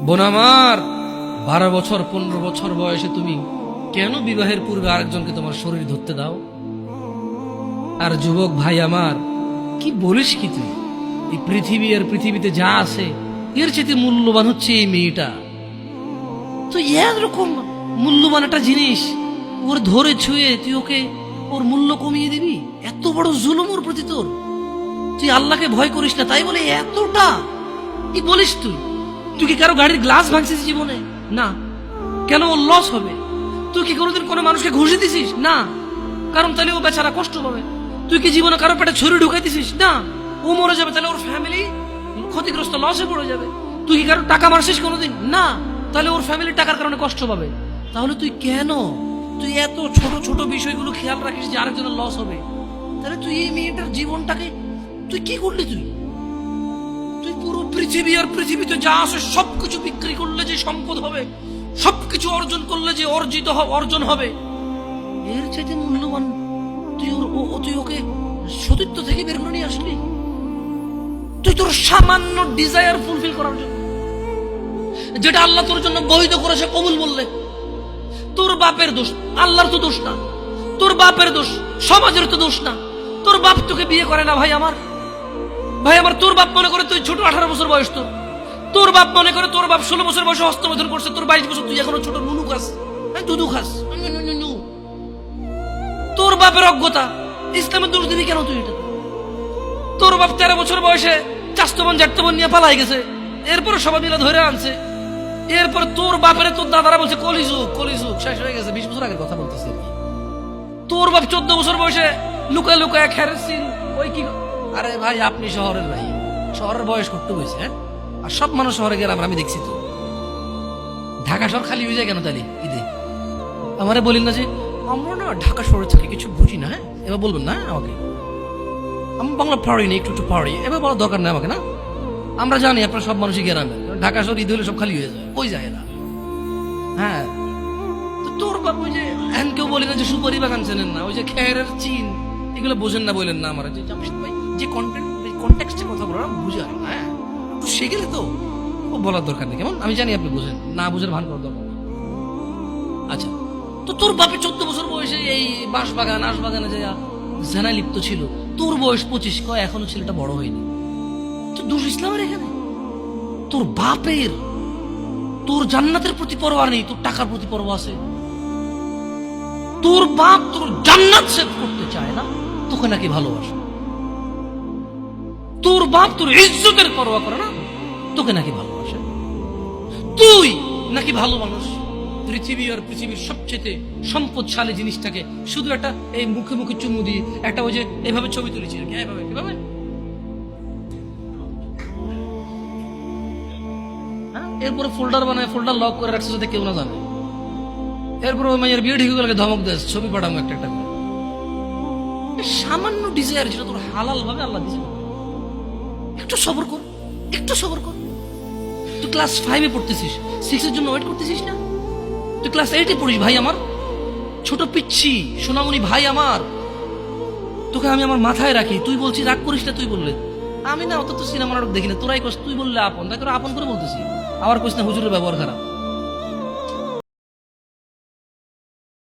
বোন আমার, 12 বছর 15 বছর বয়সে তুমি কেন বিবাহের পূর্বে আরেকজনকে তোমার শরীর ধরতে দাও? আর যুবক ভাই আমার, কি বলিস কি তুই? এই পৃথিবী আর পৃথিবীতে যা আছে এর চেয়ে মূল্যবান হচ্ছে এই মেয়েটা। তো এরকম মূল্যবান একটা জিনিস ওর ধরে ছুঁয়ে তুই ওকে ওর মূল্য কমিয়ে দিবি? এত বড় জুলুম ওর প্রতি তোর। তুই আল্লাহকে ভয় করিস না তাই বলে এতটা কি বলিস তুই? তুই কি কারো গাড়ির গ্লাস ভাঙছিস জীবনে? না। কেন ওর লস হবে? তুই কি কোনোদিন কোনো মানুষকে ঘুষি দিছিস? না। কারণ তাহলে ও বেচারা কষ্ট পাবে। তুই কি জীবনে কারো পেটে ছুরি ঢুকাই দিছিস? না। ও মরে যাবে, তাহলে ওর ফ্যামিলি ক্ষতিগ্রস্ত, লসে পড়ে যাবে। তুই কি কারো টাকা মারছিস কোনোদিন? না। তাহলে ওর ফ্যামিলি টাকার কারণে কষ্ট পাবে। তাহলে তুই কেন তুই এত ছোট ছোট বিষয়গুলো খেয়াল রাখিস যে আরেকজনের লস হবে? তাহলে তুই এই মেয়েটার জীবনটাকে তুই কি করলি? তুই পুরো পৃথিবী আর পৃথিবীতে যা আছে সবকিছু বিক্রি করলে যে সম্পদ হবে, সবকিছু অর্জন করলে যে অর্জন হবে, এর চাইতে মূল্যবান তুই ওকে সতীত্ব থেকে বের করে নিয়ে আসলি? তুই তোর সামান্য ডিজায়ার ফুলফিল করার জন্য, যেটা আল্লাহ তোর জন্য বৈধ করেছে কবুল বললে, তোর বাপের দোষ, আল্লাহর তো দোষ না। তোর বাপের দোষ, সমাজের তো দোষ না। তোর বাপ তোকে বিয়ে করে না ভাই আমার। তোর বাপ মনে করে তুই ছোট, 18 বছর বয়স তোর বাপ মনে করে তোর বাপ 16 বছর বয়সে হস্তমৈথুন করছে, তোর 22 বছর, তুই এখনো ছোট নুনু খাস, দুধু খাস। তোর বাপের অজ্ঞতা, ইসলামের দোষ দিবি কেন তুই এটা? তোর বাপ 13 বছর বয়সে চাস্তবন জাটতবন নিয়ে পালাই গেছে, এরপরে সবাই মিলে ধরে আনছে। এরপর তোর বাপের তোর দাদারা বলছে কলিযুগ শেষ হয়ে গেছে। 20 বছর আগের কথা বলতেছে। তোর বাপ 14 বছর বয়সে লুকায় লুকায় খেরেছিন ওই কি। আরে ভাই, আপনি শহরের ভাই, শহরের বয়স করতে হয়েছে, হ্যাঁ? আর সব মানুষ শহরে গেলাম, আমি দেখছি তো ঢাকা শহর খালি হয়ে যায় কেন তাহলে ঈদে? আমারে বলিন না যে আমরা না ঢাকা শহরে থাকি, কিছু বুঝি না। হ্যাঁ, এবার বলবেন না আমাকে, আমি বাংলা পারি না, একটু পারি, এবার বলার দরকার নেই আমাকে। না, আমরা জানি আপনার সব মানুষই গ্রামে, ঢাকা শহর ঈদ হলে সব খালি হয়ে যায়, ওই যায় না। হ্যাঁ, তো তোর বাপ ওই যে কেউ বলি না যে সুপারি বাগান চেনেন না, ওই যে খেরের চিন, এগুলো বোঝেন না বললেন না আমার যে জামশেদ ভাই যে কন্টেক্সটে কথা বলার বুঝে হয় না, সে গেলে তো ও বলার দরকার নেই। কেমন আমি জানি আপনি বুঝেন না, বুঝের ভান করার দরকার। আচ্ছা, তো তোর বাপে 14 বছর বয়সে এই বাঁশবাগান আশবাগানে যে জেনায় লিপ্ত ছিল, তোর বয়স 25, কয় এখনো ছেলেটা বড় হয়নি। তো দোষ ইসলামের এখানে? তোর বাপের, তোর জান্নাতের প্রতি পরোয়া নেই, তোর টাকার প্রতি পরোয়া আছে। তোর বাপ তোর জান্নাত সেভ করতে চায় না, তোকে নাকি ভালোবাসে। তোর বাপ তোর ইজ্জতের পরোয়া করে না, তোকে নাকি ভালোবাসে। তুই নাকি ভালো মানুষ, পৃথিবী আর পৃথিবীর সবচেয়ে সম্পদশালী জিনিসটাকে শুধু একটা এই মুখে মুখে চুমু দিয়ে একটা ওই যে এভাবে ছবি তুলেছি, এভাবে এরপরে ফোল্ডার বানায়, ফোল্ডার লক করে রাখছে যাতে কেউ না জানে। এরপরে ওই মায়ের বিয়ে ঠিক হয়ে ধমক দেয়, ছবি পাঠাবো একটা একটা করে। সামান্য ডিজায়ার যেটা তোর হালাল ভাবে আল্লাহ দিয়েছে, একটু সবর কর, একটু সবর কর। তুই ক্লাস 5-এ পড়তেছিস, 6-এর জন্য ওয়েট করতেছিস না? তুই ক্লাস 8-এ পড়িস ভাই আমার, ছোট পিচ্ছি সোনামণি ভাই আমার। তোকে আমি আমার মাথায় রাখি, তুই বলছিস রাগ করিস না। তুই বললে আমি না, অত তো সিনেমা নাটক দেখি না, তোরাই কস, তুই বললে আপন, তাই করে আপন করে বলতেছি। আবার কইস না হুজুরের ব্যবহার খারাপ।